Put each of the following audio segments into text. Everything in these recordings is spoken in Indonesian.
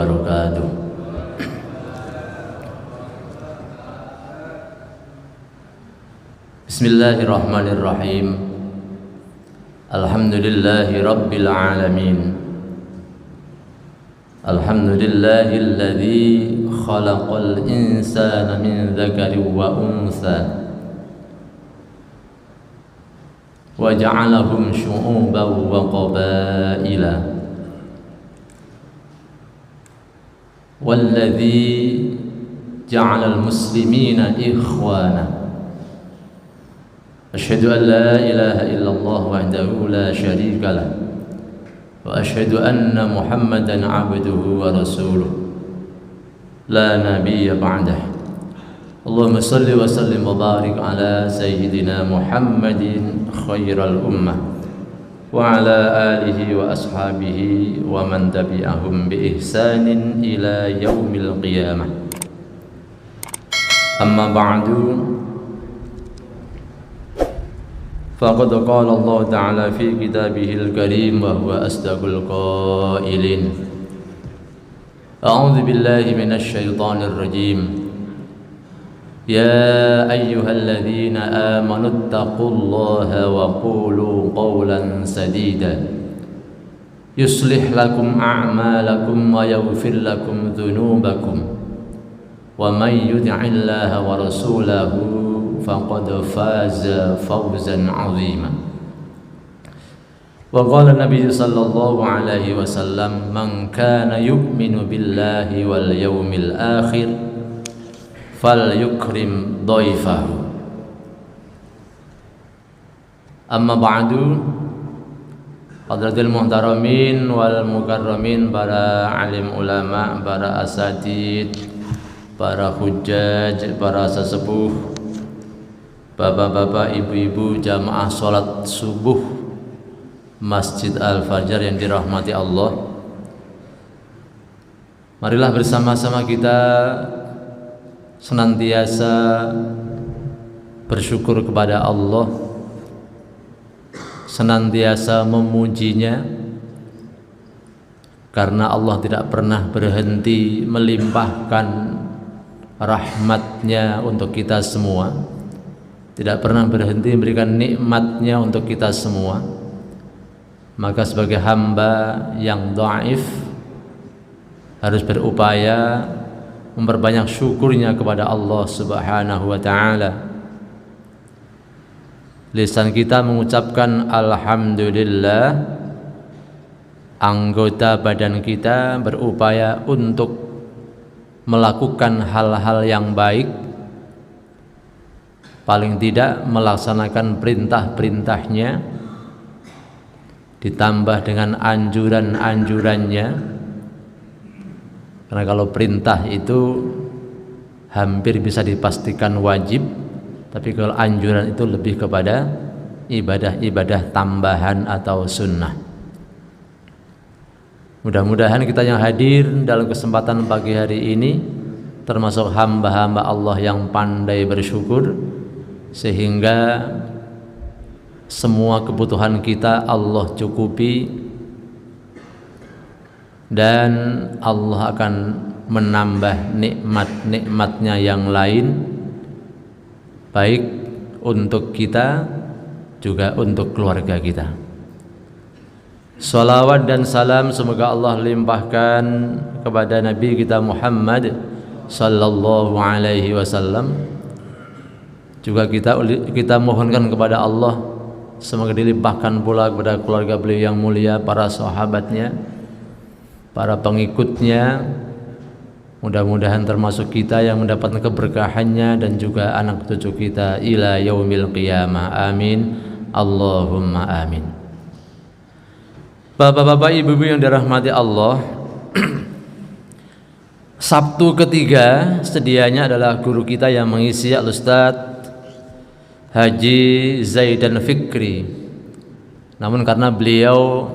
wabarakatuh. Bismillahirrahmanirrahim. Alhamdulillahi rabbil alamin. Alhamdulillahilladzi khalaqal insana min dzakarin wa untha wa ja'alahum syu'uban wa qabaila walladzi ja'alal muslimina ikhwana. Asyhadu an la ilaha illallah wahdahu la syarika lah wa asyhadu anna Muhammadan abduhu wa rasuluh la nabiyya ba'dah. Allahumma salli wa sallim wa barik ala sayyidina Muhammadin khairal ummah wa ala alihi wa ashabihi wa man tabi'ahum bi ihsanin ila yaumil qiyamah. Amma ba'du, faqad qala Allah ta'ala fi kitabihil karim wa huwa asdaqul qailin. A'udzu billahi minasy syaithanir rajim. Ya ayyuhalladzina amanu taqullaha wa qulu qawlan sadida yuslih lakum a'malakum wa yaghfir lakum dhunubakum wa may yuti'illaha wa rasulahu faqad faza fawzan 'azima. Wa qala Nabi sallallahu alaihi wasallam, man kana yu'minu billahi wal yawmil akhir falyukrim dhaifahu. Amma ba'du, hadratil muhtaramin wal mukarramin, para alim ulama, para asatid, para hujjaj, para sesepuh, bapak-bapak, ibu-ibu, jamaah sholat subuh Masjid Al-Fajar yang dirahmati Allah. Marilah bersama-sama kita senantiasa bersyukur kepada Allah, senantiasa memujinya, karena Allah tidak pernah berhenti melimpahkan rahmatnya untuk kita semua, tidak pernah berhenti memberikan nikmatnya untuk kita semua. Maka sebagai hamba yang dhaif harus berupaya memperbanyak syukurnya kepada Allah Subhanahu wa ta'ala. Lisan kita mengucapkan alhamdulillah, anggota badan kita berupaya untuk melakukan hal-hal yang baik, paling tidak melaksanakan perintah-perintahnya, ditambah dengan anjuran-anjurannya. Karena kalau perintah itu hampir bisa dipastikan wajib, tapi kalau anjuran itu lebih kepada ibadah-ibadah tambahan atau sunnah. Mudah-mudahan kita yang hadir dalam kesempatan pagi hari ini termasuk hamba-hamba Allah yang pandai bersyukur, sehingga semua kebutuhan kita Allah cukupi, dan Allah akan menambah nikmat-nikmatnya yang lain, baik untuk kita juga untuk keluarga kita. Salawat dan salam semoga Allah limpahkan kepada Nabi kita Muhammad sallallahu alaihi wasallam. Juga kita mohonkan kepada Allah semoga dilimpahkan pula kepada keluarga beliau yang mulia, para sahabatnya, para pengikutnya. Mudah-mudahan termasuk kita yang mendapatkan keberkahannya dan juga anak cucu kita ila yaumil qiyamah. Amin, Allahumma amin. Bapak-bapak, ibu-ibu yang dirahmati Allah, Sabtu ketiga sedianya adalah guru kita yang mengisi, Al-Ustaz Haji Zaidan Fikri. Namun karena beliau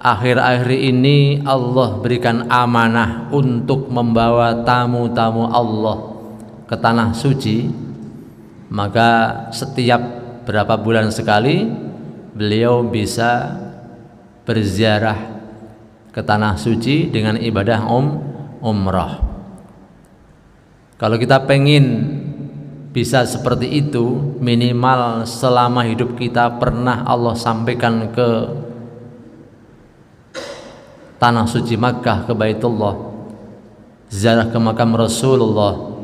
akhir-akhir ini Allah berikan amanah untuk membawa tamu-tamu Allah ke tanah suci, maka setiap berapa bulan sekali beliau bisa berziarah ke tanah suci dengan ibadah umrah. Kalau kita pengen bisa seperti itu, minimal selama hidup kita pernah Allah sampaikan ke tanah suci Makkah, ke Baitullah, ziarah ke makam Rasulullah,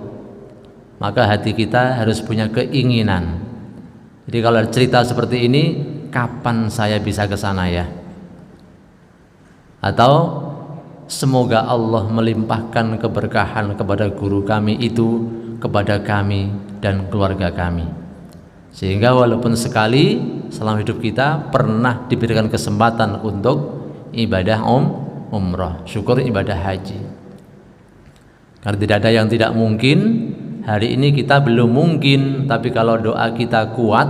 maka hati kita harus punya keinginan. Jadi kalau cerita seperti ini, kapan saya bisa ke sana ya? Atau semoga Allah melimpahkan keberkahan kepada guru kami itu, kepada kami dan keluarga kami, sehingga walaupun sekali selama hidup kita pernah diberikan kesempatan untuk ibadah umrah, syukur ibadah haji. Karena tidak ada yang tidak mungkin. Hari ini kita belum mungkin, tapi kalau doa kita kuat,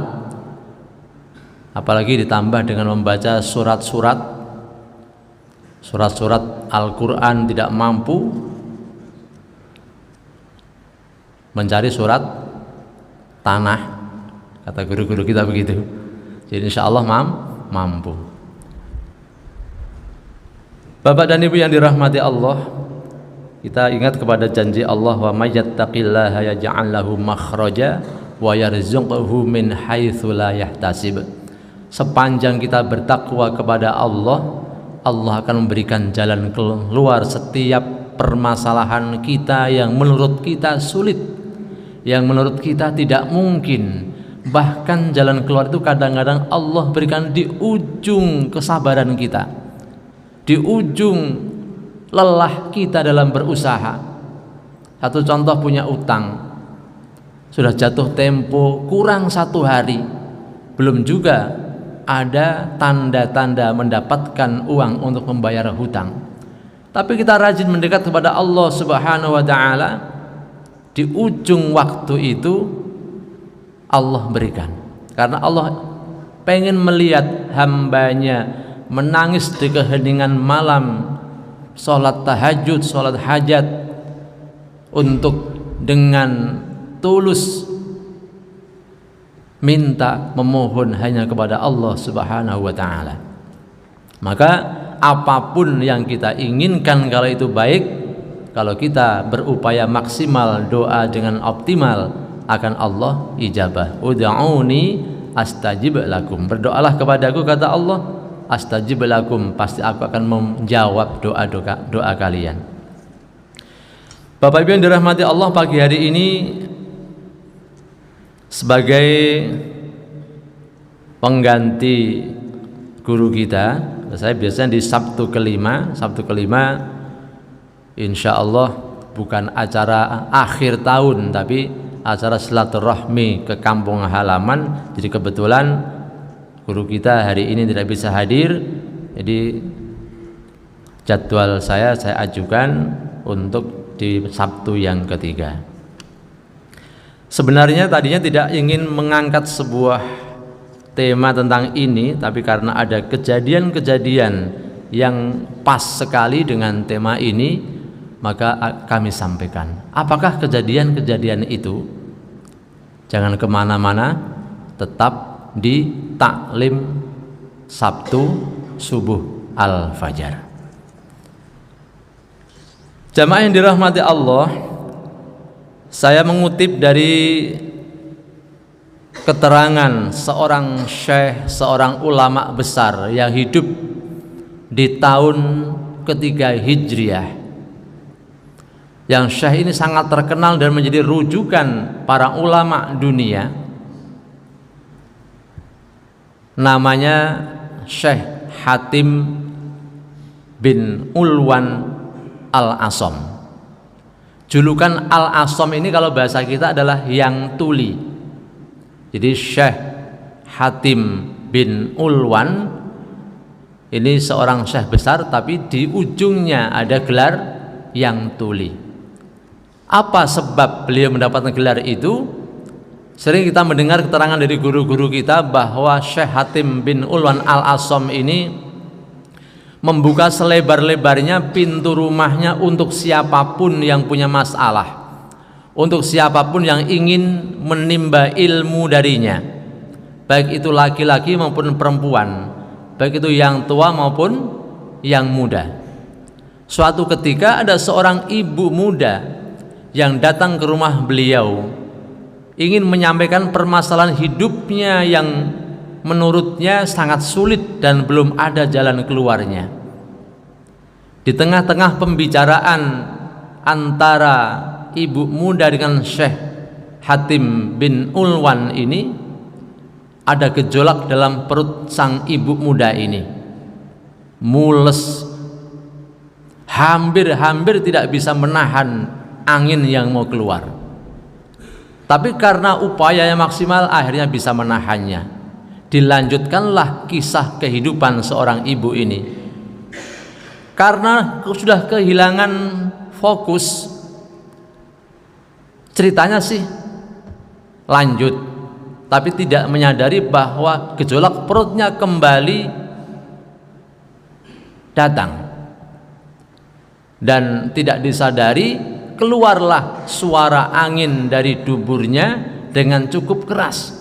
apalagi ditambah dengan membaca surat-surat Al-Quran, tidak mampu mencari surat tanah, kata guru-guru kita begitu. Jadi insya Allah mampu. Bapak dan Ibu yang dirahmati Allah, kita ingat kepada janji Allah, wa may yattaqillaha yaj'al lahu makhraja wa yarzuqhu min haitsu la yahtasib. Sepanjang kita bertakwa kepada Allah, Allah akan memberikan jalan keluar setiap permasalahan kita yang menurut kita sulit, yang menurut kita tidak mungkin. Bahkan jalan keluar itu kadang-kadang Allah berikan di ujung kesabaran kita, di ujung lelah kita dalam berusaha. Satu contoh, punya utang, sudah jatuh tempo kurang 1 hari, belum juga ada tanda-tanda mendapatkan uang untuk membayar hutang, tapi kita rajin mendekat kepada Allah Subhanahu wa ta'ala. Di ujung waktu itu Allah berikan, karena Allah pengen melihat hambanya menangis di keheningan malam, sholat tahajud, sholat hajat, untuk dengan tulus minta, memohon hanya kepada Allah Subhanahu wa ta'ala. Maka apapun yang kita inginkan, kalau itu baik, kalau kita berupaya maksimal, doa dengan optimal, akan Allah ijabah. Ud'uni astajib lakum, berdoalah kepadaku, kata Allah, astajib lakum, pasti aku akan menjawab doa kalian. Bapak Ibu yang dirahmati Allah, pagi hari ini sebagai pengganti guru kita, saya biasanya di Sabtu kelima insya Allah bukan acara akhir tahun, tapi acara silaturahmi ke kampung halaman. Jadi kebetulan guru kita hari ini tidak bisa hadir, jadi jadwal saya ajukan untuk di Sabtu yang ketiga. Sebenarnya tadinya tidak ingin mengangkat sebuah tema tentang ini, tapi karena ada kejadian-kejadian yang pas sekali dengan tema ini, maka kami sampaikan. Apakah kejadian-kejadian itu? Jangan kemana-mana, tetap di taklim Sabtu subuh al-fajar. Jamaah yang dirahmati Allah, saya mengutip dari keterangan seorang syekh, seorang ulama besar yang hidup di tahun ketiga Hijriah. Yang syekh ini sangat terkenal dan menjadi rujukan para ulama dunia. Namanya Syekh Hatim bin Ulwan Al-Asom. Julukan Al-Asom ini kalau bahasa kita adalah yang tuli. Jadi Syekh Hatim bin Ulwan ini seorang syekh besar, tapi di ujungnya ada gelar yang tuli. Apa sebab beliau mendapatkan gelar itu? Sering kita mendengar keterangan dari guru-guru kita bahwa Syekh Hatim bin Ulwan Al-Asom ini membuka selebar-lebarnya pintu rumahnya untuk siapapun yang punya masalah, untuk siapapun yang ingin menimba ilmu darinya, baik itu laki-laki maupun perempuan, baik itu yang tua maupun yang muda. Suatu ketika ada seorang ibu muda yang datang ke rumah beliau, ingin menyampaikan permasalahan hidupnya yang menurutnya sangat sulit dan belum ada jalan keluarnya. Di tengah-tengah pembicaraan antara ibu muda dengan Syekh Hatim bin Ulwan ini, ada gejolak dalam perut sang ibu muda ini. Mules, hampir tidak bisa menahan angin yang mau keluar. Tapi karena upayanya maksimal, akhirnya bisa menahannya. Dilanjutkanlah kisah kehidupan seorang ibu ini. Karena sudah kehilangan fokus, ceritanya sih lanjut, tapi tidak menyadari bahwa gejolak perutnya kembali datang. Dan tidak disadari, keluarlah suara angin dari duburnya dengan cukup keras.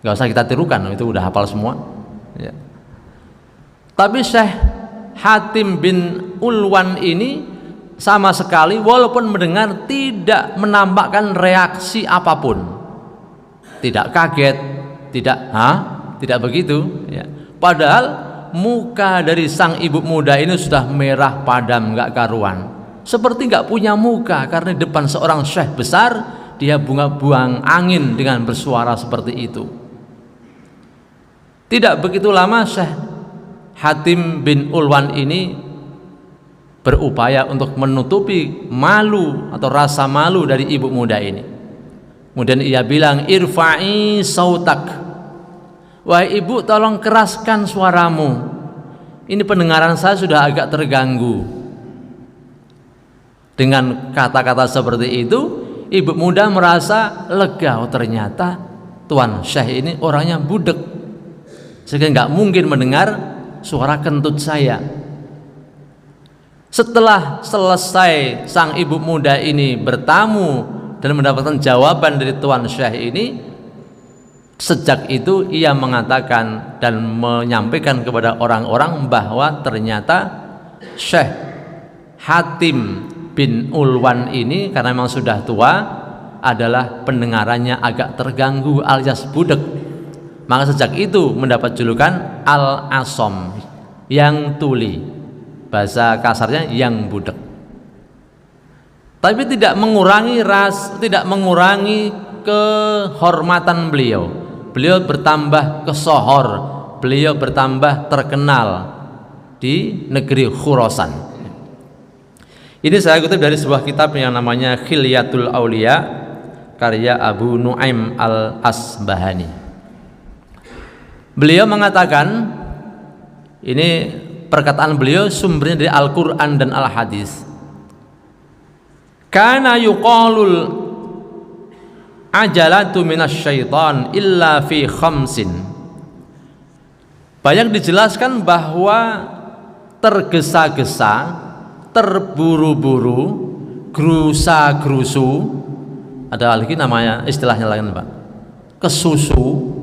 Gak usah kita tirukan, itu udah hafal semua ya. Tapi Syekh Hatim bin Ulwan ini sama sekali walaupun mendengar tidak menampakkan reaksi apapun, tidak kaget, tidak begitu ya. Padahal muka dari sang ibu muda ini sudah merah padam, gak karuan, seperti gak punya muka, karena di depan seorang syekh besar dia buang angin dengan bersuara seperti itu. Tidak begitu lama Syekh Hatim bin Ulwan ini berupaya untuk menutupi malu atau rasa malu dari ibu muda ini. Kemudian ia bilang, irfa'i sautak, wahai ibu, tolong keraskan suaramu, ini pendengaran saya sudah agak terganggu. Dengan kata-kata seperti itu, ibu muda merasa lega. Oh, ternyata Tuan Syekh ini orangnya budek, sehingga nggak mungkin mendengar suara kentut saya. Setelah selesai sang ibu muda ini bertamu dan mendapatkan jawaban dari Tuan Syekh ini, sejak itu ia mengatakan dan menyampaikan kepada orang-orang bahwa ternyata Syekh Hatim bin Ulwan ini karena memang sudah tua, adalah pendengarannya agak terganggu alias budek. Maka sejak itu mendapat julukan Al-Asom, yang tuli, bahasa kasarnya yang budek. Tapi tidak mengurangi kehormatan beliau. Beliau bertambah kesohor, beliau bertambah terkenal di negeri Khurasan. Ini saya kutip dari sebuah kitab yang namanya Khilyatul Aulia, karya Abu Nuaim Al-Asbahani. Beliau mengatakan, ini perkataan beliau sumbernya dari Al-Quran dan Al-Hadis. Kana yuqalul ajalatu minasyaitan illa fi khamsin. Banyak dijelaskan bahwa tergesa-gesa, terburu-buru, gerusa-gerusu, ada lagi namanya istilahnya lain Pak, kesusu.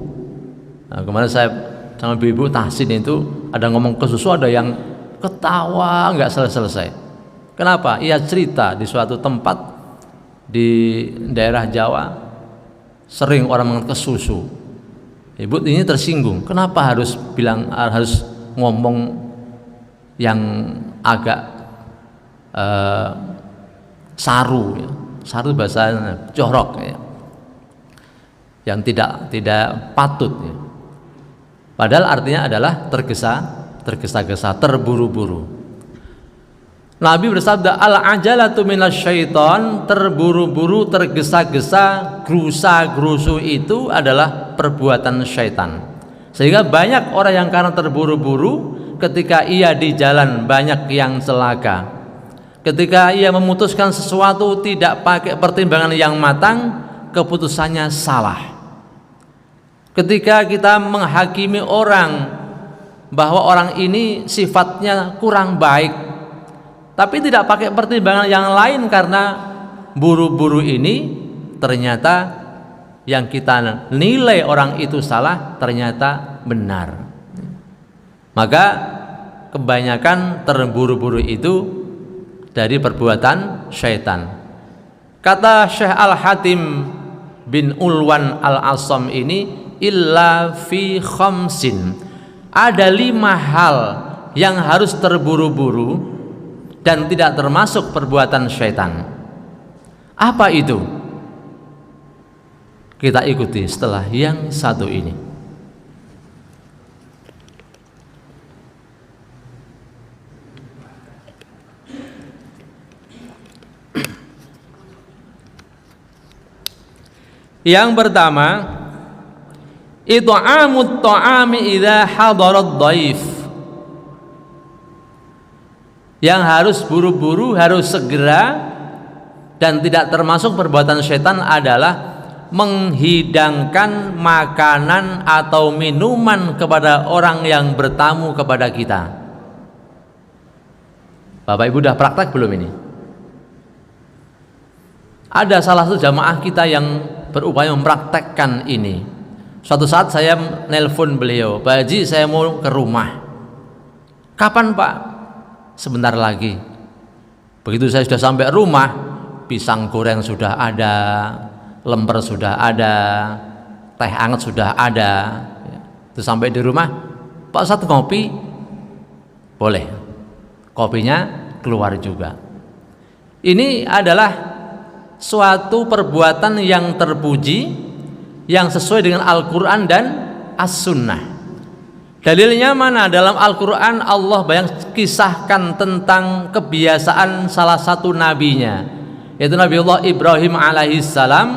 Nah, kemarin saya sama ibu tahsin itu ada ngomong kesusu, ada yang ketawa nggak selesai. Kenapa? Ia cerita di suatu tempat di daerah Jawa sering orang mengatakan kesusu. Ibu ini tersinggung. Kenapa harus ngomong yang agak saru, ya. Saru bahasa jorok, ya. Yang tidak patut, ya. Padahal artinya adalah tergesa-gesa, terburu-buru. Nabi bersabda, al-ajalatu minasyaiton, terburu-buru, tergesa-gesa, gerusa-gerusu itu adalah perbuatan syaitan. Sehingga banyak orang yang karena terburu-buru, ketika ia di jalan banyak yang celaka. Ketika ia memutuskan sesuatu tidak pakai pertimbangan yang matang, keputusannya salah. Ketika kita menghakimi orang bahwa orang ini sifatnya kurang baik, tapi tidak pakai pertimbangan yang lain karena buru-buru ini, ternyata yang kita nilai orang itu salah ternyata benar. Maka kebanyakan terburu-buru itu dari perbuatan syaitan. Kata Syekh Al-Hatim bin Ulwan Al-Asam ini, illa fi khamsin, ada 5 hal yang harus terburu-buru dan tidak termasuk perbuatan syaitan. Apa itu? Kita ikuti setelah yang satu ini. Yang pertama, it'amut ta'ami idza hadarat dhaif. Yang harus buru-buru, harus segera dan tidak termasuk perbuatan syaitan adalah menghidangkan makanan atau minuman kepada orang yang bertamu kepada kita. Bapak Ibu udah praktek belum ini? Ada salah satu jamaah kita yang berupaya mempraktekkan ini. Suatu saat saya nelpon beliau, Pak Haji, saya mau ke rumah. Kapan Pak? Sebentar lagi. Begitu saya sudah sampai rumah, pisang goreng sudah ada, lemper sudah ada, teh hangat sudah ada. Terus sampai di rumah, Pak Ustadz ngopi? Boleh. Kopinya keluar juga. Ini adalah suatu perbuatan yang terpuji, yang sesuai dengan Al-Quran dan As-Sunnah. Dalilnya mana? Dalam Al-Quran Allah banyak kisahkan tentang kebiasaan salah satu nabinya, yaitu Nabiullah Ibrahim alaihissalam,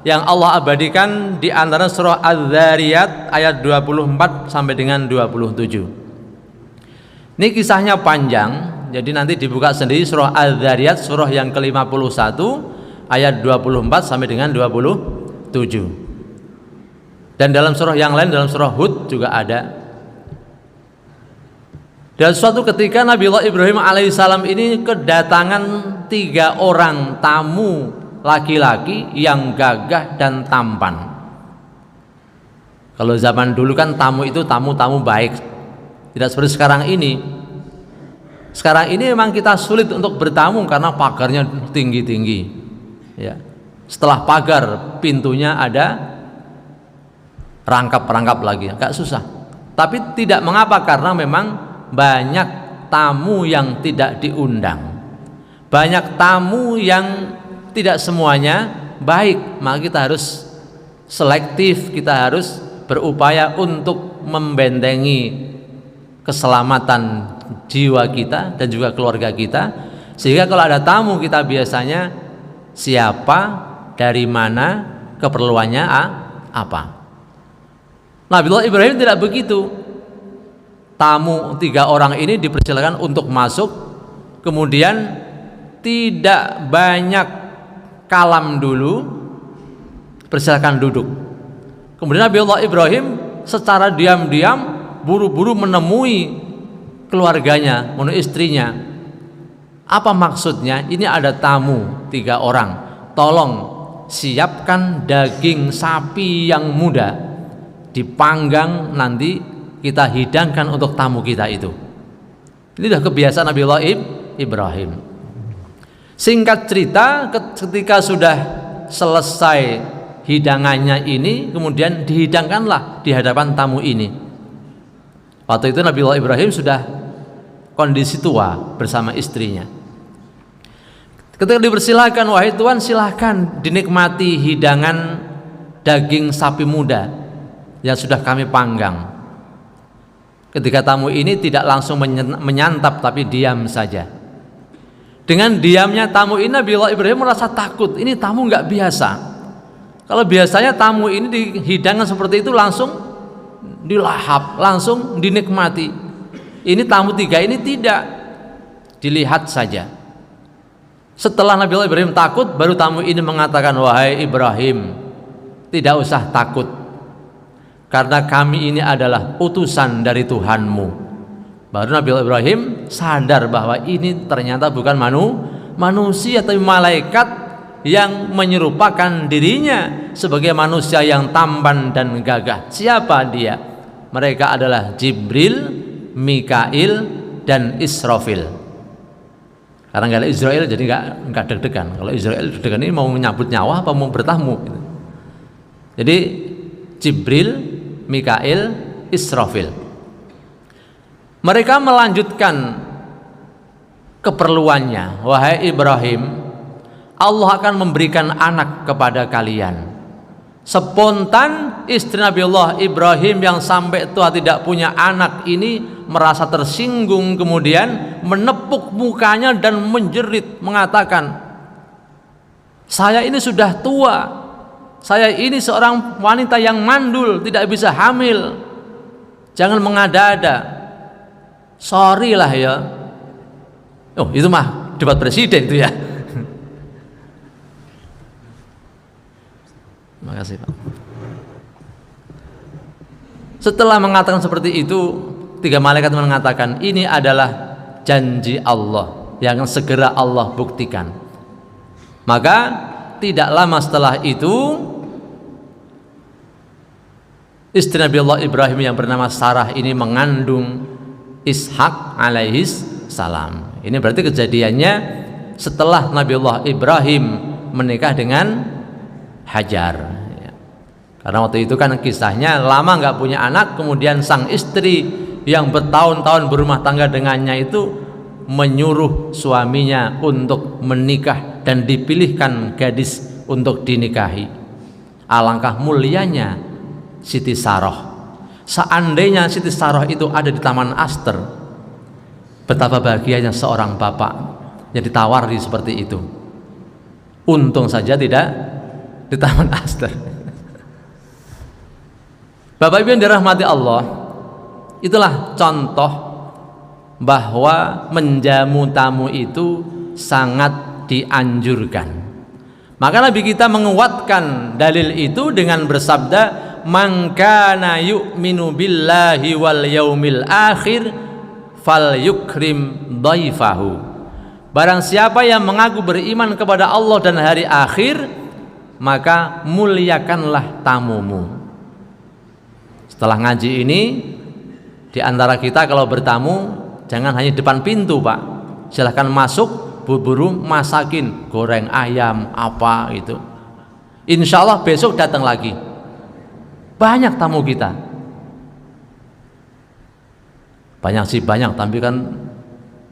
yang Allah abadikan di antara surah Az-Zariyat ayat 24 sampai dengan 27. Ini kisahnya panjang, jadi nanti dibuka sendiri surah Az-Zariyat, surah yang ke-51 ayat 24 sampai dengan 27. Dan dalam surah yang lain, dalam surah Hud juga ada. Dan suatu ketika Nabiullah Ibrahim alaihissalam ini kedatangan 3 orang tamu laki-laki yang gagah dan tampan. Kalau zaman dulu kan tamu itu tamu-tamu baik, tidak seperti sekarang ini. Sekarang ini memang kita sulit untuk bertamu karena pagarnya tinggi-tinggi. Ya. Setelah pagar, pintunya ada rangkap-rangkap lagi, agak susah. Tapi tidak mengapa, karena memang banyak tamu yang tidak diundang, banyak tamu yang tidak semuanya baik. Maka kita harus selektif, kita harus berupaya untuk membentengi keselamatan jiwa kita dan juga keluarga kita, sehingga kalau ada tamu kita biasanya siapa, dari mana, keperluannya apa. Nabiullah Ibrahim tidak begitu. Tamu 3 orang ini dipersilakan untuk masuk, kemudian tidak banyak kalam dulu, persilakan duduk. Kemudian Nabiullah Ibrahim secara diam-diam buru-buru menemui keluarganya, menemui istrinya. Apa maksudnya? Ini ada tamu 3 orang, tolong siapkan daging sapi yang muda, dipanggang, nanti kita hidangkan untuk tamu kita itu. Ini sudah kebiasaan Nabiullah Ibrahim. Singkat cerita, ketika sudah selesai hidangannya ini, kemudian dihidangkanlah di hadapan tamu ini. Waktu itu Nabiullah Ibrahim sudah kondisi tua bersama istrinya. Ketika dipersilahkan, wahai Tuhan, silahkan dinikmati hidangan daging sapi muda yang sudah kami panggang. Ketika tamu ini tidak langsung menyantap, tapi diam saja. Dengan diamnya tamu ini, Nabiullah Ibrahim merasa takut. Ini tamu nggak biasa. Kalau biasanya tamu ini dihidangkan seperti itu langsung dilahap, langsung dinikmati. Ini tamu 3 ini tidak, dilihat saja. Setelah Nabiullah Ibrahim takut, baru tamu ini mengatakan, wahai Ibrahim, tidak usah takut, karena kami ini adalah utusan dari Tuhanmu. Baru Nabiullah Ibrahim sadar bahwa ini ternyata bukan manusia, tapi malaikat yang menyerupakan dirinya sebagai manusia yang tampan dan gagah. Siapa dia? Mereka adalah Jibril Mikail, dan Israfil. Karena nggak ada Israel jadi nggak deg-degan. Kalau Israel deg-degan ini mau menyambut nyawa apa mau bertamu gitu. Jadi Jibril, Mikail, Israfil. Mereka melanjutkan keperluannya. Wahai Ibrahim, Allah akan memberikan anak kepada kalian. Spontan istri Nabiullah Ibrahim yang sampai tua tidak punya anak ini merasa tersinggung, kemudian menepuk mukanya dan menjerit mengatakan, saya ini sudah tua, saya ini seorang wanita yang mandul, tidak bisa hamil, jangan mengada-ada, sorry lah ya. Oh itu mah debat presiden itu ya. Makasih Pak. Setelah mengatakan seperti itu, 3 malaikat mengatakan ini adalah janji Allah yang segera Allah buktikan. Maka tidak lama setelah itu istri Nabiullah Ibrahim yang bernama Sarah ini mengandung Ishak alaihis salam. Ini berarti kejadiannya setelah Nabiullah Ibrahim menikah dengan Hajar ya. Karena waktu itu kan kisahnya lama nggak punya anak, kemudian sang istri yang bertahun-tahun berumah tangga dengannya itu menyuruh suaminya untuk menikah dan dipilihkan gadis untuk dinikahi. Alangkah mulianya Siti Saroh. Seandainya Siti Saroh itu ada di Taman Aster, betapa bahagianya seorang bapak yang ditawari seperti itu. Untung saja tidak di Taman Aster. Bapak Ibu yang dirahmati Allah, itulah contoh bahwa menjamu tamu itu sangat dianjurkan. Maka Nabi kita menguatkan dalil itu dengan bersabda, man kana yu'minu billahi wal yaumil akhir falyukrim dhaifahu. Barang siapa yang mengaku beriman kepada Allah dan hari akhir, maka muliakanlah tamumu. Setelah ngaji ini, di antara kita kalau bertamu jangan hanya depan pintu Pak, silahkan masuk, buru-buru masakin goreng ayam apa itu. Insya Allah besok datang lagi. Banyak tamu kita, banyak sih banyak, tapi kan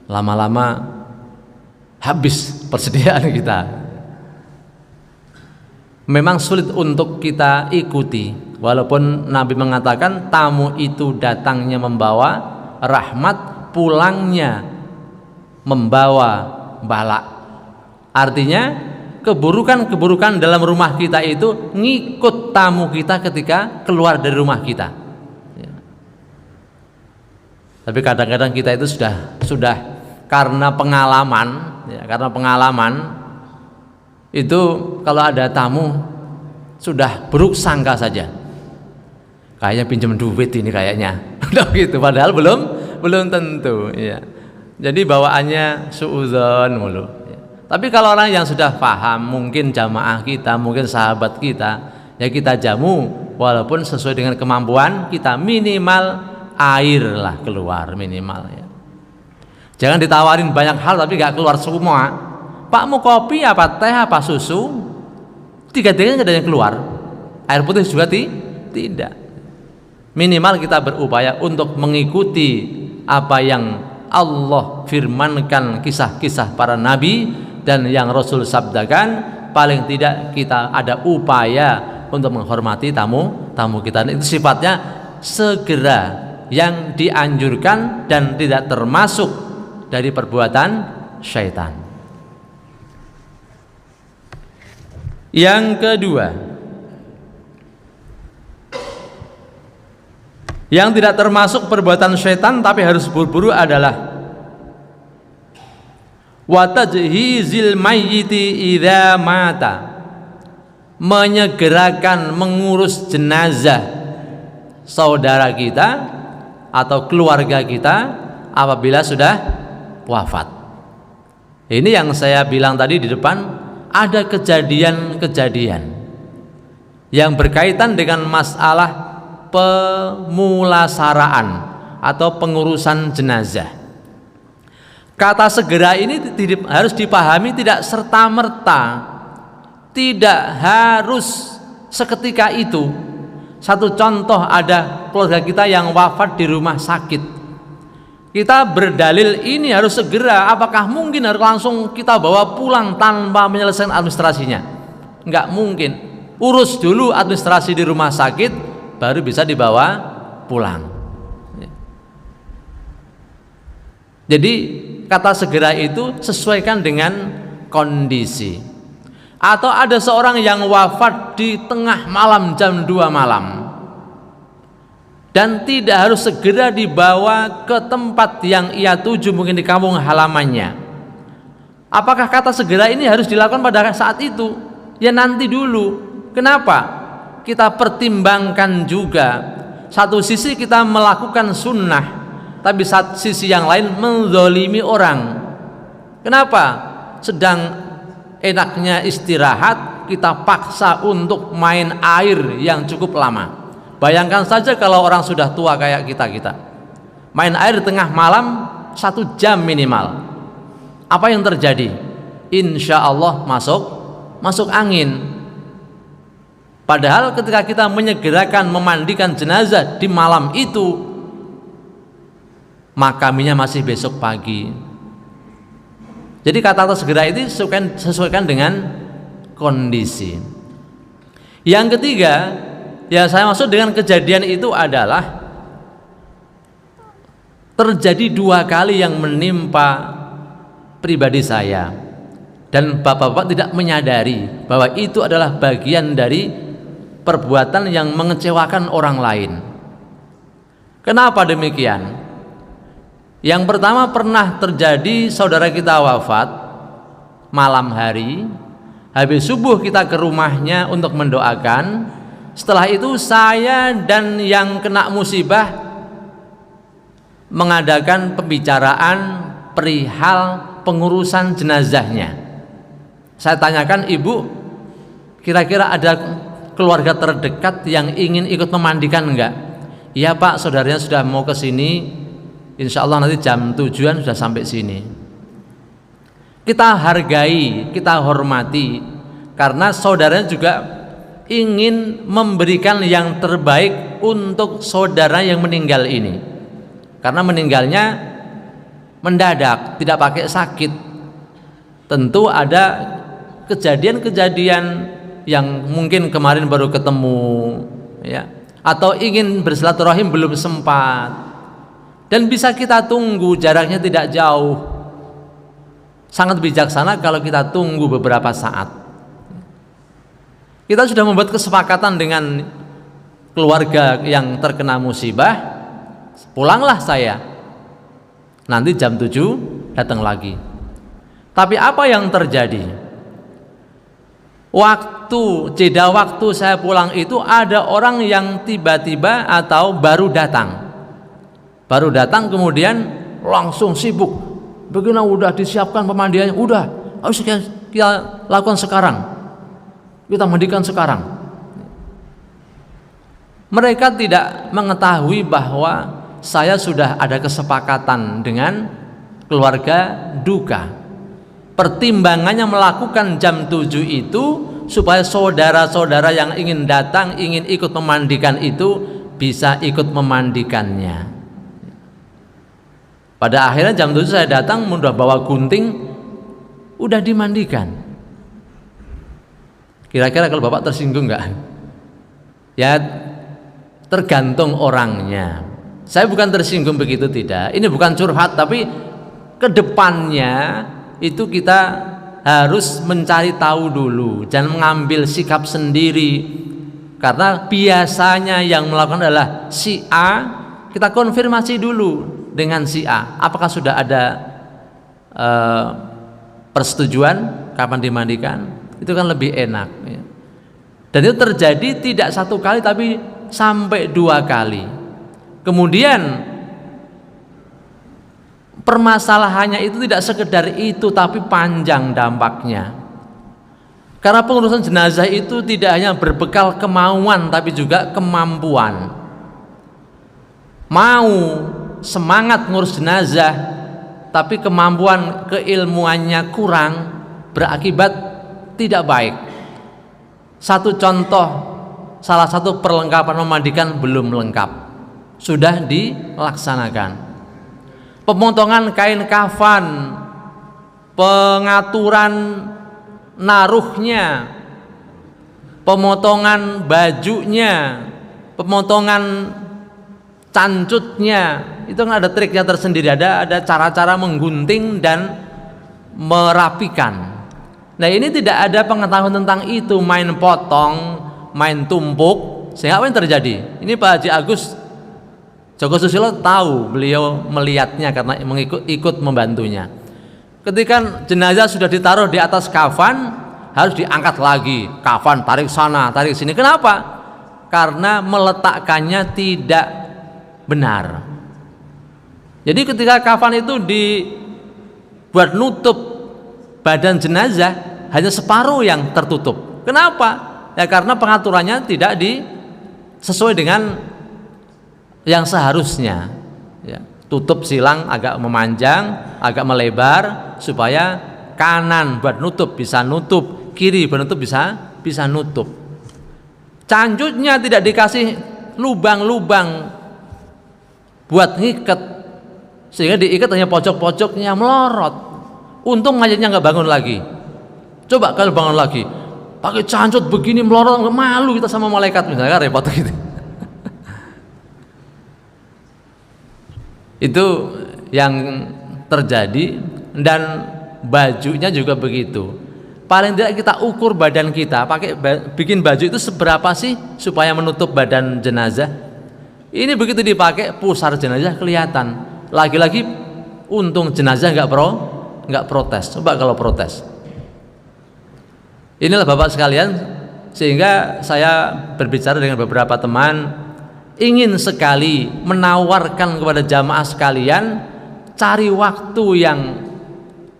lama-lama habis persediaan kita. Memang sulit untuk kita ikuti, walaupun Nabi mengatakan tamu itu datangnya membawa rahmat, pulangnya membawa bala. Artinya keburukan-keburukan dalam rumah kita itu ngikut tamu kita ketika keluar dari rumah kita ya. Tapi kadang-kadang kita itu sudah karena pengalaman ya, itu kalau ada tamu sudah buruk sangka saja, kayaknya pinjam duit ini kayaknya udah gitu, padahal belum tentu ya. Jadi bawaannya suudzon mulu ya. Tapi kalau orang yang sudah paham, mungkin jamaah kita, mungkin sahabat kita, ya kita jamu walaupun sesuai dengan kemampuan kita, minimal air lah keluar minimal ya. Jangan ditawarin banyak hal tapi gak keluar semua. Pak mau kopi apa teh apa susu, tiga-tiganya nggak ada yang keluar, air putih juga tidak. Minimal kita berupaya untuk mengikuti apa yang Allah firmankan, kisah-kisah para nabi dan yang Rasul sabdakan. Paling tidak kita ada upaya untuk menghormati tamu kita. Itu sifatnya segera yang dianjurkan dan tidak termasuk dari perbuatan syaitan. Yang kedua, yang tidak termasuk perbuatan syaitan tapi harus buru-buru adalah wa tajhizil mayyiti idza mata, menyegerakan mengurus jenazah saudara kita atau keluarga kita apabila sudah wafat. Ini yang saya bilang tadi di depan, ada kejadian-kejadian yang berkaitan dengan masalah pemulasaraan, atau pengurusan jenazah. Kata segera ini harus dipahami tidak serta-merta, tidak harus seketika itu. Satu contoh, ada keluarga kita yang wafat di rumah sakit. Kita berdalil ini harus segera, apakah mungkin harus langsung kita bawa pulang tanpa menyelesaikan administrasinya? Enggak mungkin. Urus dulu administrasi di rumah sakit, baru bisa dibawa pulang. Jadi kata segera itu sesuaikan dengan kondisi. Atau ada seorang yang wafat di tengah malam jam 2 malam dan tidak harus segera dibawa ke tempat yang ia tuju, mungkin di kampung halamannya. Apakah kata segera ini harus dilakukan pada saat itu? Ya nanti dulu. Kenapa? Kita pertimbangkan juga. Satu sisi kita melakukan sunnah, tapi satu sisi yang lain menzalimi orang. Kenapa? Sedang enaknya istirahat, kita paksa untuk main air yang cukup lama. Bayangkan saja kalau orang sudah tua kayak kita main air di tengah malam 1 jam minimal. Apa yang terjadi? Insya Allah masuk angin. Padahal ketika kita menyegerakan memandikan jenazah di malam itu, makaminya masih besok pagi. Jadi kata segera itu sesuaikan dengan kondisi. Yang ketiga, yang saya maksud dengan kejadian itu adalah terjadi 2 kali yang menimpa pribadi saya, dan bapak-bapak tidak menyadari bahwa itu adalah bagian dari perbuatan yang mengecewakan orang lain. Kenapa demikian? Yang pertama, pernah terjadi saudara kita wafat malam hari, habis subuh kita ke rumahnya untuk mendoakan. Setelah itu saya dan yang kena musibah mengadakan pembicaraan perihal pengurusan jenazahnya. Saya tanyakan, ibu, kira-kira ada keluarga terdekat yang ingin ikut memandikan enggak? Iya pak, saudaranya sudah mau ke sini, insya Allah nanti jam 7-an sudah sampai sini. Kita hargai, kita hormati, karena saudaranya juga ingin memberikan yang terbaik untuk saudara yang meninggal ini, karena meninggalnya mendadak, tidak pakai sakit. Tentu ada kejadian-kejadian yang mungkin kemarin baru ketemu, ya, atau ingin bersilaturahim belum sempat, dan bisa kita tunggu, jaraknya tidak jauh. Sangat bijaksana kalau kita tunggu beberapa saat. Kita sudah membuat kesepakatan dengan keluarga yang terkena musibah, pulanglah saya, nanti jam 7 datang lagi. Tapi apa yang terjadi? Jeda waktu saya pulang itu ada orang yang tiba-tiba atau baru datang kemudian langsung sibuk. Begini, udah disiapkan pemandiannya, udah, harus kita lakukan sekarang, kita mandikan sekarang. Mereka tidak mengetahui bahwa saya sudah ada kesepakatan dengan keluarga duka. Pertimbangannya melakukan jam 7 itu supaya saudara-saudara yang ingin datang, ingin ikut memandikan itu bisa ikut memandikannya. Pada akhirnya jam 7 saya datang, udah bawa gunting, udah dimandikan. Kira-kira kalau bapak tersinggung nggak? Ya tergantung orangnya. Saya bukan tersinggung begitu, tidak. Ini bukan curhat, tapi kedepannya itu kita harus mencari tahu dulu, jangan mengambil sikap sendiri. Karena biasanya yang melakukan adalah si A, kita konfirmasi dulu dengan si A, apakah sudah ada persetujuan kapan dimandikan. Itu kan lebih enak, ya. Dan itu terjadi tidak 1 kali tapi sampai 2 kali. Kemudian permasalahannya itu tidak sekedar itu, tapi panjang dampaknya. Karena pengurusan jenazah itu tidak hanya berbekal kemauan, tapi juga kemampuan. Mau semangat ngurus jenazah tapi kemampuan keilmuannya kurang, berakibat tidak baik. Satu contoh, salah satu perlengkapan memandikan belum lengkap, sudah dilaksanakan. Pemotongan kain kafan, pengaturan naruhnya, pemotongan bajunya, pemotongan cancutnya, itu kan ada triknya tersendiri, ada cara-cara menggunting dan merapikan. Nah, ini tidak ada pengetahuan tentang itu, main potong, main tumpuk, sehingga apa yang terjadi? Ini Pak Haji Agus Joko Susilo tahu, beliau melihatnya karena ikut membantunya. Ketika jenazah sudah ditaruh di atas kafan, harus diangkat lagi, kafan tarik sana, tarik sini. Kenapa? Karena meletakkannya tidak benar. Jadi ketika kafan itu dibuat nutup badan jenazah, hanya separuh yang tertutup. Kenapa? Ya karena pengaturannya tidak sesuai dengan yang seharusnya. Ya, tutup silang agak memanjang, agak melebar supaya kanan buat nutup bisa nutup, kiri buat nutup bisa nutup. Cancutnya tidak dikasih lubang-lubang buat ngikat, sehingga diikat hanya pojok-pojoknya melorot. Untung mayatnya nggak bangun lagi. Coba kalau bangun lagi, pakai cancut begini melorot, nggak malu kita sama malaikat misalnya, kan repot gitu. Itu yang terjadi. Dan bajunya juga begitu. Paling tidak kita ukur badan kita, bikin baju itu seberapa sih supaya menutup badan jenazah. Ini begitu dipakai, pusar jenazah kelihatan. Lagi-lagi untung jenazah nggak protes. Coba kalau protes. Inilah Bapak sekalian, sehingga saya berbicara dengan beberapa teman, ingin sekali menawarkan kepada jamaah sekalian, cari waktu yang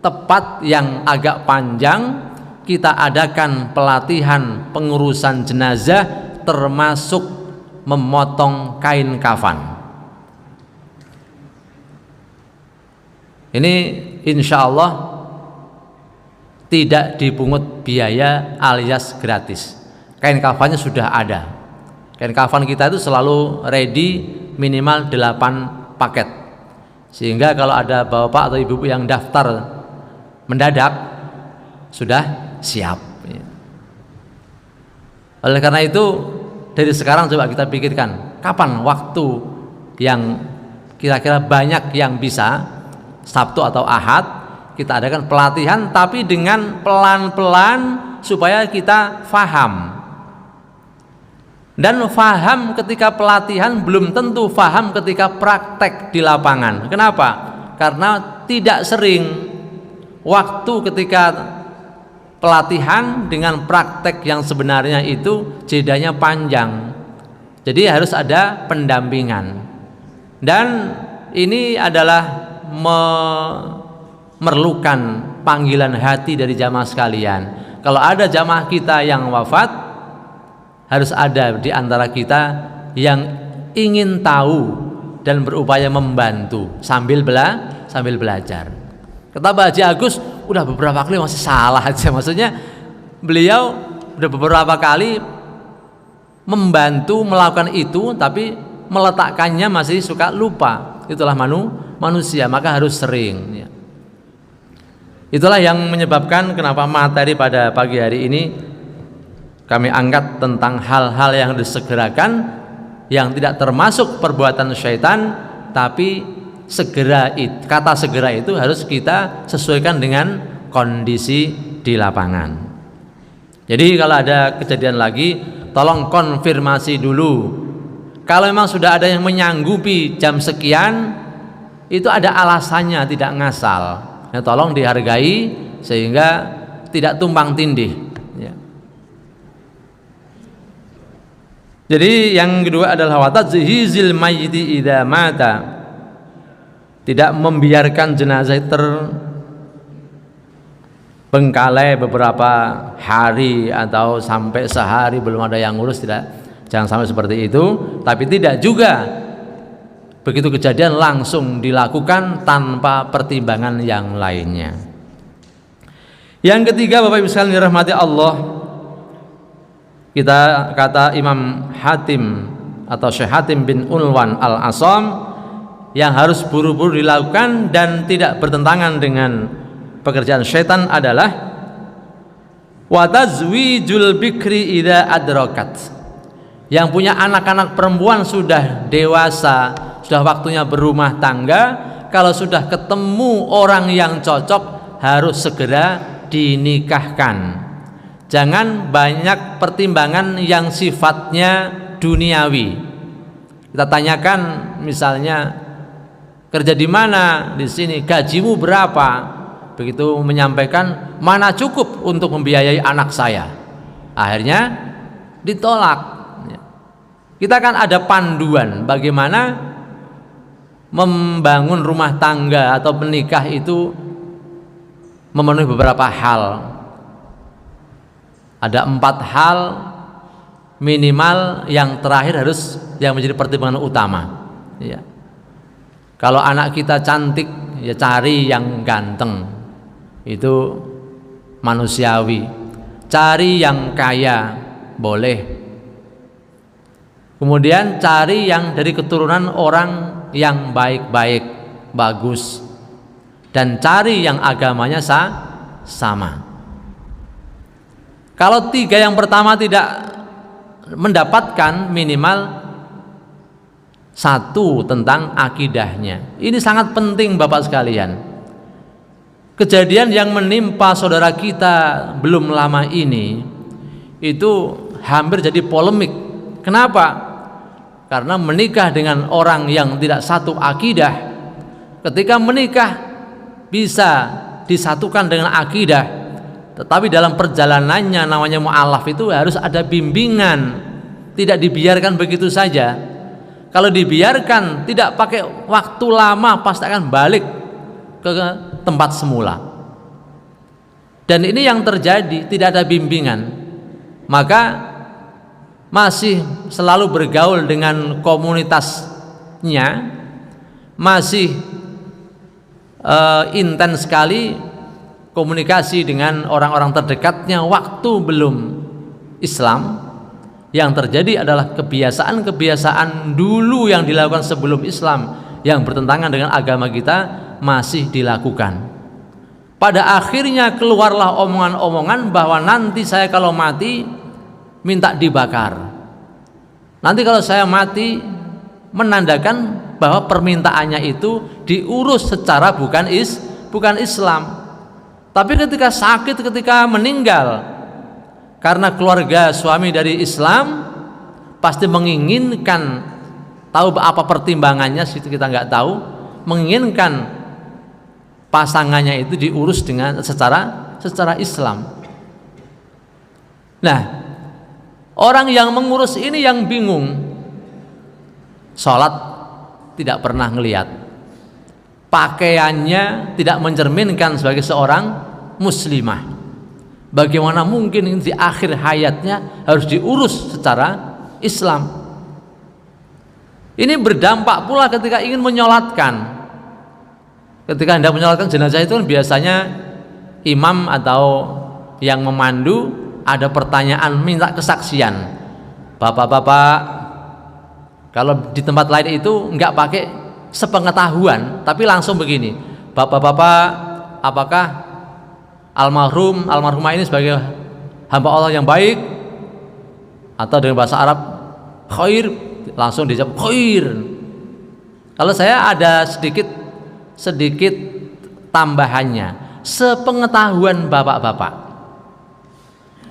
tepat, yang agak panjang, kita adakan pelatihan pengurusan jenazah, termasuk memotong kain kafan. Ini insya Allah tidak dipungut biaya alias gratis. Kain kafannya sudah ada. Kain kafan kita itu selalu ready, minimal 8 paket. Sehingga kalau ada bapak atau ibu yang daftar mendadak, sudah siap. Oleh karena itu, dari sekarang coba kita pikirkan, kapan waktu yang kira-kira banyak yang bisa, Sabtu atau Ahad, kita adakan pelatihan, tapi dengan pelan-pelan supaya kita faham. Dan faham ketika pelatihan belum tentu faham ketika praktek di lapangan. Kenapa? Karena tidak sering waktu ketika pelatihan dengan praktek yang sebenarnya itu jedanya panjang. Jadi harus ada pendampingan. Dan ini adalah memerlukan panggilan hati dari jamaah sekalian. Kalau ada jamaah kita yang wafat, harus ada di antara kita yang ingin tahu dan berupaya membantu sambil belajar. Kata Pak Haji Agus, udah beberapa kali masih salah aja. Maksudnya beliau udah beberapa kali membantu melakukan itu, tapi meletakkannya masih suka lupa. Itulah manusia, maka harus sering. Itulah yang menyebabkan kenapa materi pada pagi hari ini kami angkat tentang hal-hal yang disegerakan, yang tidak termasuk perbuatan syaitan, tapi kata segera itu harus kita sesuaikan dengan kondisi di lapangan. Jadi kalau ada kejadian lagi, tolong konfirmasi dulu. Kalau memang sudah ada yang menyanggupi jam sekian, itu ada alasannya, tidak ngasal. Ya, tolong dihargai sehingga tidak tumpang tindih. Ya. Jadi yang kedua adalah watadzihizil mayyiti idza mata. Tidak membiarkan jenazah terbengkalai beberapa hari atau sampai sehari belum ada yang ngurus, tidak. Jangan sampai seperti itu. Tapi tidak juga Begitu kejadian langsung dilakukan tanpa pertimbangan yang lainnya. Yang ketiga, Bapak Ibu sekalian dirahmati Allah, kita kata Imam Hatim atau Syekh Hatim bin Unwan Al-Asam, yang harus buru-buru dilakukan dan tidak bertentangan dengan pekerjaan syaitan adalah wa tazwijul bikri idza adrakat. Yang punya anak-anak perempuan sudah dewasa, sudah waktunya berumah tangga, kalau sudah ketemu orang yang cocok harus segera dinikahkan. Jangan banyak pertimbangan yang sifatnya duniawi. Kita tanyakan misalnya, kerja di mana, di sini, gajimu berapa? Begitu menyampaikan, mana cukup untuk membiayai anak saya. Akhirnya ditolak. Kita kan ada panduan bagaimana membangun rumah tangga atau menikah itu memenuhi beberapa hal. Ada 4 hal minimal, yang terakhir harus yang menjadi pertimbangan utama. Ya. Kalau anak kita cantik, ya cari yang ganteng, itu manusiawi. Cari yang kaya, boleh. Kemudian cari yang dari keturunan orang yang baik-baik, bagus, dan cari yang agamanya sama. Kalau 3 yang pertama tidak mendapatkan, minimal 1 tentang akidahnya. Ini sangat penting Bapak sekalian. Kejadian yang menimpa saudara kita belum lama ini itu hampir jadi polemik. Kenapa? Karena menikah dengan orang yang tidak satu akidah, ketika menikah bisa disatukan dengan akidah, tetapi dalam perjalanannya namanya mu'alaf itu harus ada bimbingan, tidak dibiarkan begitu saja. Kalau dibiarkan tidak pakai waktu lama pasti akan balik ke tempat semula. Dan ini yang terjadi, tidak ada bimbingan. Maka masih selalu bergaul dengan komunitasnya, masih intens sekali komunikasi dengan orang-orang terdekatnya waktu belum Islam. Yang terjadi adalah kebiasaan-kebiasaan dulu yang dilakukan sebelum Islam yang bertentangan dengan agama kita masih dilakukan. Pada akhirnya keluarlah omongan-omongan bahwa nanti saya kalau mati minta dibakar. Nanti kalau saya mati menandakan bahwa permintaannya itu diurus secara bukan Islam. Tapi ketika sakit, ketika meninggal, karena keluarga suami dari Islam pasti menginginkan, tahu apa pertimbangannya situ kita nggak tahu, menginginkan pasangannya itu diurus dengan secara Islam. Nah, orang yang mengurus ini yang bingung. Sholat tidak pernah ngelihat, pakaiannya tidak mencerminkan sebagai seorang muslimah. Bagaimana mungkin di akhir hayatnya harus diurus secara Islam? Ini berdampak pula ketika ingin menyolatkan. Ketika hendak menyolatkan jenazah itu kan biasanya imam atau yang memandu ada pertanyaan, minta kesaksian. Bapak-bapak, kalau di tempat lain itu enggak pakai sepengetahuan, tapi langsung begini, bapak-bapak, apakah almarhumah ini sebagai hamba Allah yang baik? Atau dengan bahasa Arab khair, langsung dijawab khair. Kalau saya ada sedikit tambahannya, sepengetahuan bapak-bapak,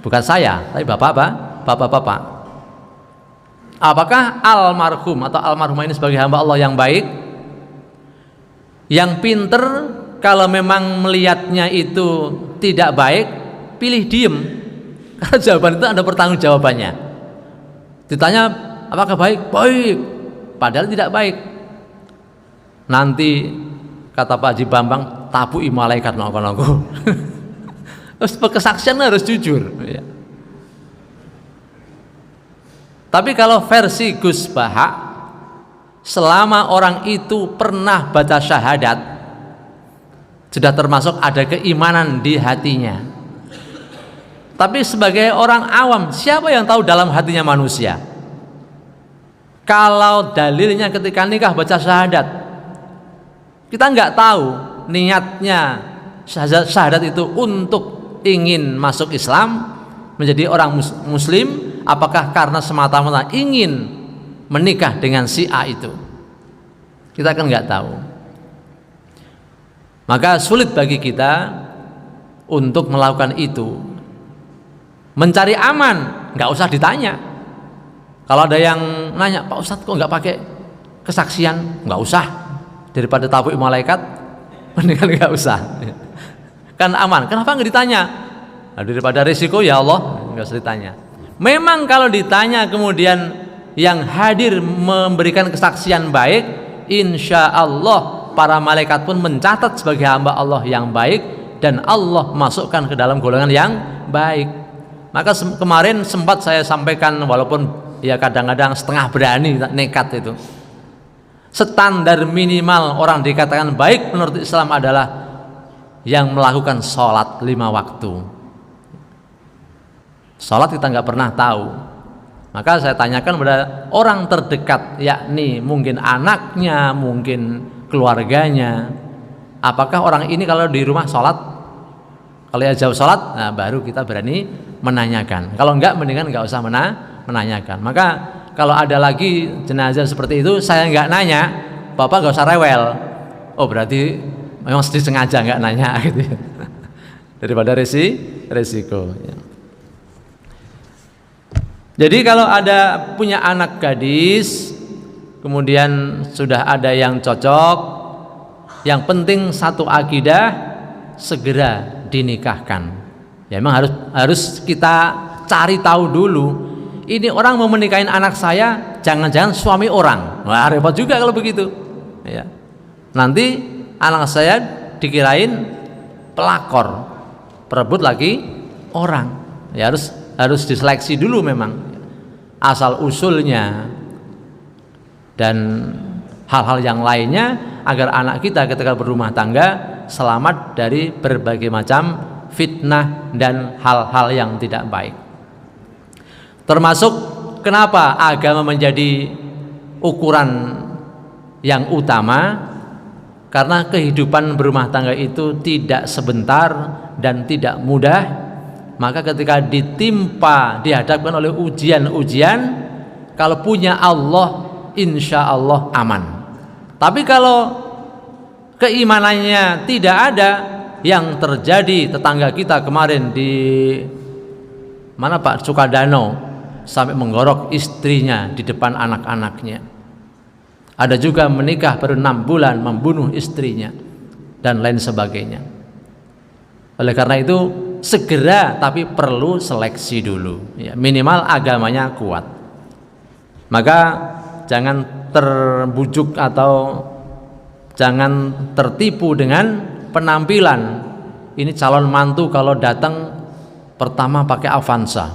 bukan saya, tapi bapak-bapak, apakah almarhum atau almarhumah ini sebagai hamba Allah yang baik, yang pinter? Kalau memang melihatnya itu tidak baik, pilih diem, karena jawaban itu ada pertanggungjawabannya. Ditanya apakah baik? Baik, padahal tidak baik. Nanti kata Pak Haji Bambang, tabui malaikat nongko-nongko. Terus kesaksian harus jujur, ya. Tapi kalau versi Gus Baha, selama orang itu pernah baca syahadat, sudah termasuk ada keimanan di hatinya. Tapi sebagai orang awam, siapa yang tahu dalam hatinya manusia? Kalau dalilnya ketika nikah baca syahadat, kita nggak tahu niatnya syahadat itu untuk ingin masuk Islam, menjadi orang muslim, apakah karena semata-mata ingin menikah dengan si A itu? Kita kan nggak tahu. Maka sulit bagi kita untuk melakukan itu. Mencari aman, nggak usah ditanya. Kalau ada yang nanya, Pak Ustadz kok nggak pakai kesaksian? Nggak usah. Daripada tabuk malaikat, mendingan nggak usah. Kan aman. Kenapa nggak ditanya? Nah, daripada risiko ya Allah, nggak usah ditanya. Memang kalau ditanya kemudian yang hadir memberikan kesaksian baik, insya Allah para malaikat pun mencatat sebagai hamba Allah yang baik, dan Allah masukkan ke dalam golongan yang baik. Maka kemarin sempat saya sampaikan, walaupun ya kadang-kadang setengah berani, nekat itu. Standar minimal orang dikatakan baik menurut Islam adalah yang melakukan sholat 5 waktu. Sholat kita nggak pernah tahu. Maka saya tanyakan kepada orang terdekat, yakni mungkin anaknya, mungkin keluarganya, apakah orang ini kalau di rumah sholat? Kalau ya jauh sholat, nah baru kita berani menanyakan. Kalau enggak, mendingan nggak usah menanyakan. Maka kalau ada lagi jenazah seperti itu, saya nggak nanya, Bapak nggak usah rewel. Oh berarti memang sengaja nggak nanya gitu. Daripada resiko. Ya. Jadi kalau ada punya anak gadis, kemudian sudah ada yang cocok, yang penting satu akidah, segera dinikahkan. Ya memang harus kita cari tahu dulu. Ini orang mau menikahin anak saya, jangan-jangan suami orang. Wah repot juga kalau begitu. Ya. Nanti anak saya dikirain pelakor, perebut lagi orang. Ya harus diseleksi dulu memang asal usulnya dan hal-hal yang lainnya, agar anak kita ketika berumah tangga selamat dari berbagai macam fitnah dan hal-hal yang tidak baik. Termasuk kenapa agama menjadi ukuran yang utama, karena kehidupan berumah tangga itu tidak sebentar dan tidak mudah. Maka ketika dihadapkan oleh ujian-ujian, kalau punya Allah, insya Allah aman. Tapi kalau keimanannya tidak ada, yang terjadi tetangga kita kemarin di mana Pak, Sukadano, sampai menggorok istrinya di depan anak-anaknya. Ada juga menikah baru 6 bulan membunuh istrinya dan lain sebagainya. Oleh karena itu segera, tapi perlu seleksi dulu ya, minimal agamanya kuat. Maka jangan terbujuk atau jangan tertipu dengan penampilan. Ini calon mantu kalau datang pertama pakai Avanza,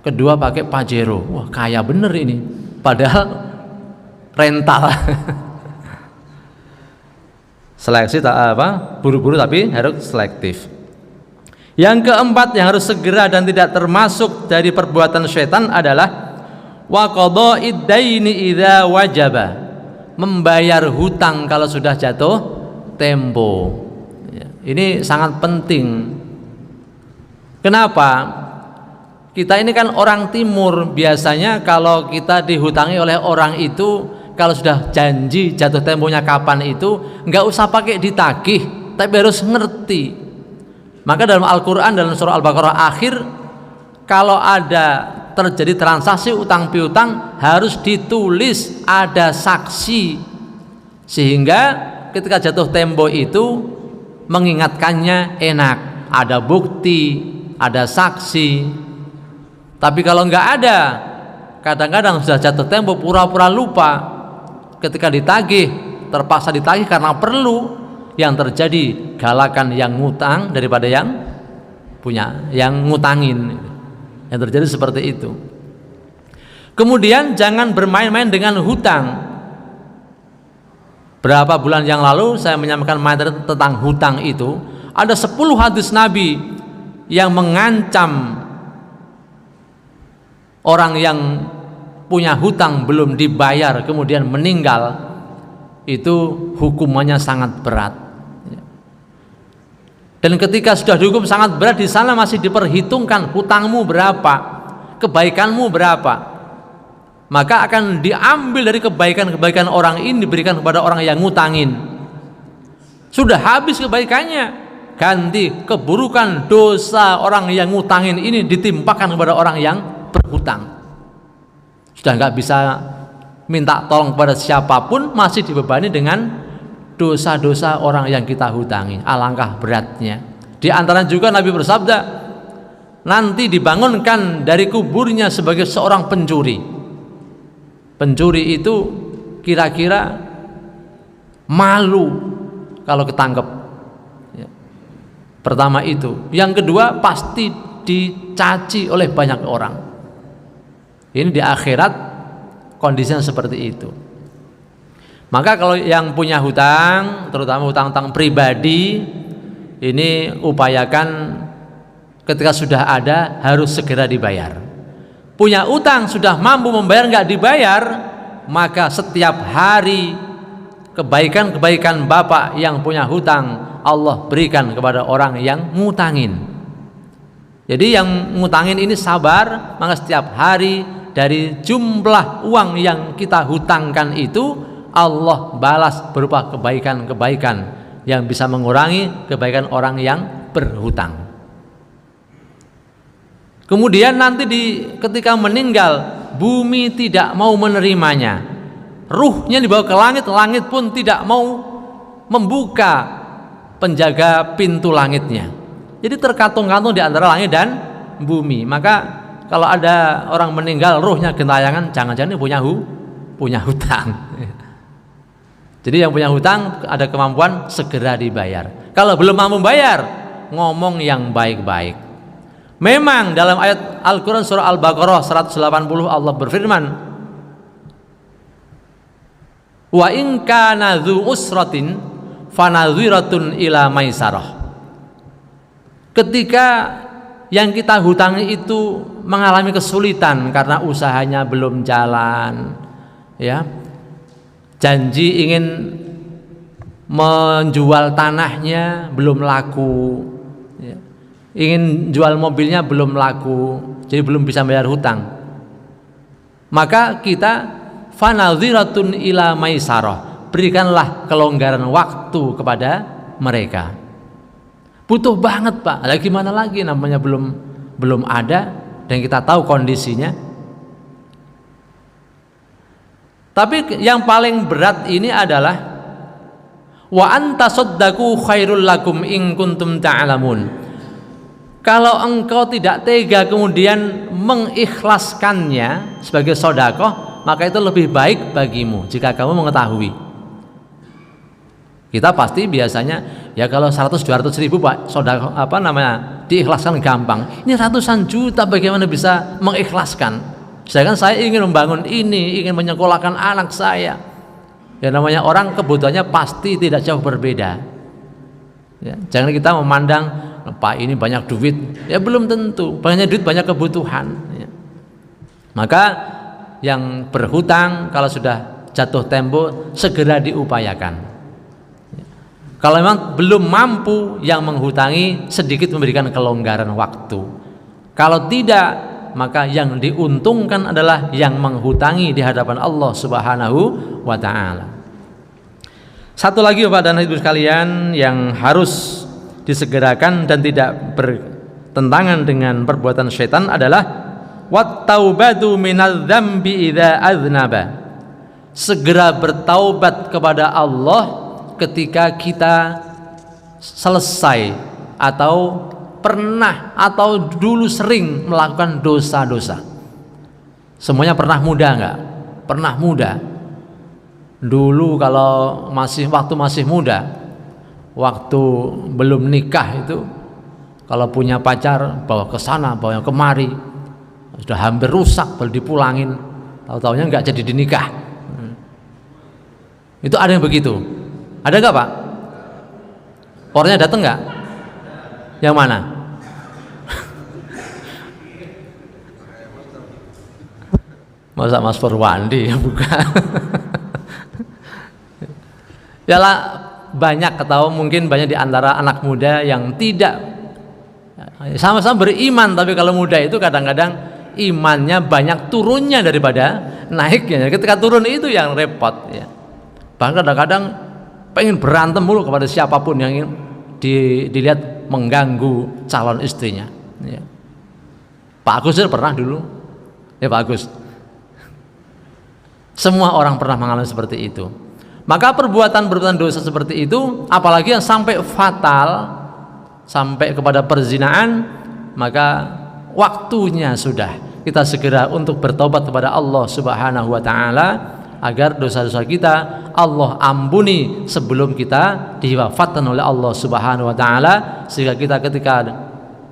kedua pakai Pajero, wah kaya bener ini, padahal rental. Seleksi tak apa, buru-buru tapi harus selektif. Yang keempat yang harus segera dan tidak termasuk dari perbuatan syaitan adalah wa qada'id daini idza wajaba, membayar hutang kalau sudah jatuh tempo. Ini sangat penting. Kenapa? Kita ini kan orang timur, biasanya kalau kita dihutangi oleh orang itu, kalau sudah janji jatuh temponya kapan itu, nggak usah pakai ditagih, tapi harus ngerti. Maka dalam Al-Quran, dalam surah Al-Baqarah akhir, kalau ada terjadi transaksi utang piutang harus ditulis, ada saksi, sehingga ketika jatuh tempo itu mengingatkannya enak, ada bukti, ada saksi. Tapi kalau nggak ada, kadang-kadang sudah jatuh tempo pura-pura lupa, ketika ditagih terpaksa ditagih karena perlu. Yang terjadi galakan yang ngutang daripada yang punya, yang ngutangin. Yang terjadi seperti itu. Kemudian jangan bermain-main dengan hutang. Berapa bulan yang lalu saya menyampaikan materi tentang hutang itu. Ada 10 hadis Nabi yang mengancam orang yang punya hutang belum dibayar kemudian meninggal, itu hukumannya sangat berat. Dan ketika sudah dihukum sangat berat, di sana masih diperhitungkan hutangmu berapa, kebaikanmu berapa. Maka akan diambil dari kebaikan-kebaikan orang ini diberikan kepada orang yang ngutangin. Sudah habis kebaikannya, ganti keburukan dosa orang yang ngutangin ini ditimpakan kepada orang yang berhutang. Sudah nggak bisa minta tolong kepada siapapun, masih dibebani dengan dosa-dosa orang yang kita hutangi. Alangkah beratnya. Di antara juga Nabi bersabda, nanti dibangunkan dari kuburnya sebagai seorang pencuri. Pencuri itu kira-kira malu kalau ketangkep. Pertama itu. Yang kedua, pasti dicaci oleh banyak orang. Ini di akhirat kondisinya seperti itu. Maka kalau yang punya hutang, terutama hutang-hutang pribadi, ini upayakan ketika sudah ada harus segera dibayar. Punya utang sudah mampu membayar nggak dibayar, maka setiap hari kebaikan-kebaikan bapak yang punya hutang Allah berikan kepada orang yang ngutangin. Jadi yang ngutangin ini sabar, maka setiap hari dari jumlah uang yang kita hutangkan itu Allah balas berupa kebaikan-kebaikan yang bisa mengurangi kebaikan orang yang berhutang. Kemudian nanti ketika meninggal, bumi tidak mau menerimanya. Ruhnya dibawa ke langit, langit pun tidak mau membuka penjaga pintu langitnya. Jadi terkatung-katung di antara langit dan bumi. Maka kalau ada orang meninggal ruhnya gentayangan, jangan-jangan punya hutang. Jadi yang punya hutang ada kemampuan segera dibayar. Kalau belum mampu bayar, ngomong yang baik-baik. Memang dalam ayat Al-Quran surah Al-Baqarah 180 Allah berfirman, wa in kana dzu usratin fanadhiratun ila maisarah. Ketika yang kita hutangi itu mengalami kesulitan karena usahanya belum jalan, ya, janji ingin menjual tanahnya belum laku, ya, ingin jual mobilnya belum laku, jadi belum bisa bayar hutang, maka kita fanadhiratun ila maisarah, berikanlah kelonggaran waktu kepada mereka. Butuh banget Pak, lagi gimana lagi, namanya belum ada dan kita tahu kondisinya. Tapi yang paling berat ini adalah wa anta saddaqu khairul lakum in kuntum ta'lamun. Kalau engkau tidak tega kemudian mengikhlaskannya sebagai sedekah, maka itu lebih baik bagimu jika kamu mengetahui. Kita pasti biasanya ya kalau 100-200 ribu Pak sedekah diikhlaskan gampang. Ini ratusan juta bagaimana bisa mengikhlaskan? Sedangkan saya ingin membangun ini, ingin menyekolahkan anak saya. Ya namanya orang kebutuhannya pasti tidak jauh berbeda. Ya, jangan kita memandang Pak ini banyak duit, ya belum tentu. Banyak duit banyak kebutuhan. Ya. Maka yang berhutang kalau sudah jatuh tempo segera diupayakan. Kalau memang belum mampu yang menghutangi sedikit memberikan kelonggaran waktu. Kalau tidak, maka yang diuntungkan adalah yang menghutangi di hadapan Allah Subhanahu wa taala. Satu lagi Bapak dan Ibu sekalian yang harus disegerakan dan tidak bertentangan dengan perbuatan syaitan adalah wat taubatu minadz dzambi idza aznaba. Segera bertaubat kepada Allah ketika kita selesai atau pernah atau dulu sering melakukan dosa-dosa. Semuanya pernah muda enggak? Pernah muda. Dulu kalau waktu masih muda, waktu belum nikah itu, kalau punya pacar bawa ke sana, bawa kemari, sudah hampir rusak baru dipulangin, tahu-taunya enggak jadi dinikah. Itu ada yang begitu. Ada nggak Pak? Orangnya datang nggak? Yang mana? Masa Mas Purwandi ya bukan? Yalah, banyak atau mungkin banyak di antara anak muda yang tidak sama-sama beriman, tapi kalau muda itu kadang-kadang imannya banyak turunnya daripada naiknya. Ketika turun itu yang repot ya. Bahkan kadang-kadang pengen berantem mulu kepada siapapun yang ingin dilihat mengganggu calon istrinya ya. Pak Agus pernah dulu ya, Pak Agus. Semua orang pernah mengalami seperti itu. Maka perbuatan dosa seperti itu, apalagi yang sampai fatal, sampai kepada perzinaan, maka waktunya sudah kita segera untuk bertobat kepada Allah Subhanahu wa taala agar dosa-dosa kita Allah ampuni sebelum kita diwafatkan oleh Allah Subhanahu wa taala, sehingga kita ketika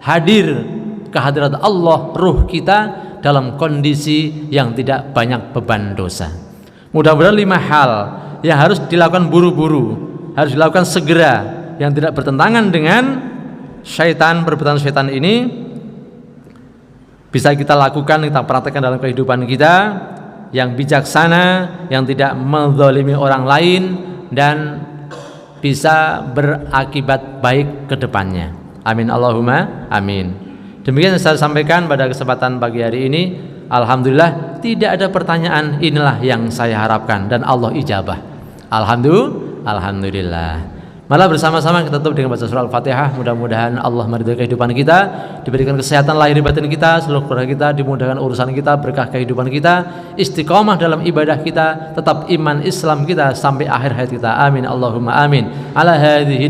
hadir ke hadirat Allah, ruh kita dalam kondisi yang tidak banyak beban dosa. Mudah-mudahan 5 hal yang harus dilakukan buru-buru, harus dilakukan segera, yang tidak bertentangan dengan perbuatan syaitan ini bisa kita lakukan, kita praktekkan dalam kehidupan kita, yang bijaksana, yang tidak menzalimi orang lain, dan bisa berakibat baik ke depannya. Amin Allahumma amin. Demikian yang saya sampaikan pada kesempatan pagi hari ini. Alhamdulillah tidak ada pertanyaan, inilah yang saya harapkan dan Allah ijabah. Alhamdulillah. Malah bersama-sama kita tutup dengan baca surah Al-Fatihah. Mudah-mudahan Allah meridhai kehidupan kita, diberikan kesehatan lahir batin kita, seluruh keluarga kita dimudahkan urusan kita, berkah kehidupan kita, istiqomah dalam ibadah kita, tetap iman Islam kita sampai akhir hayat kita. Amin Allahumma amin. Ala hadhihi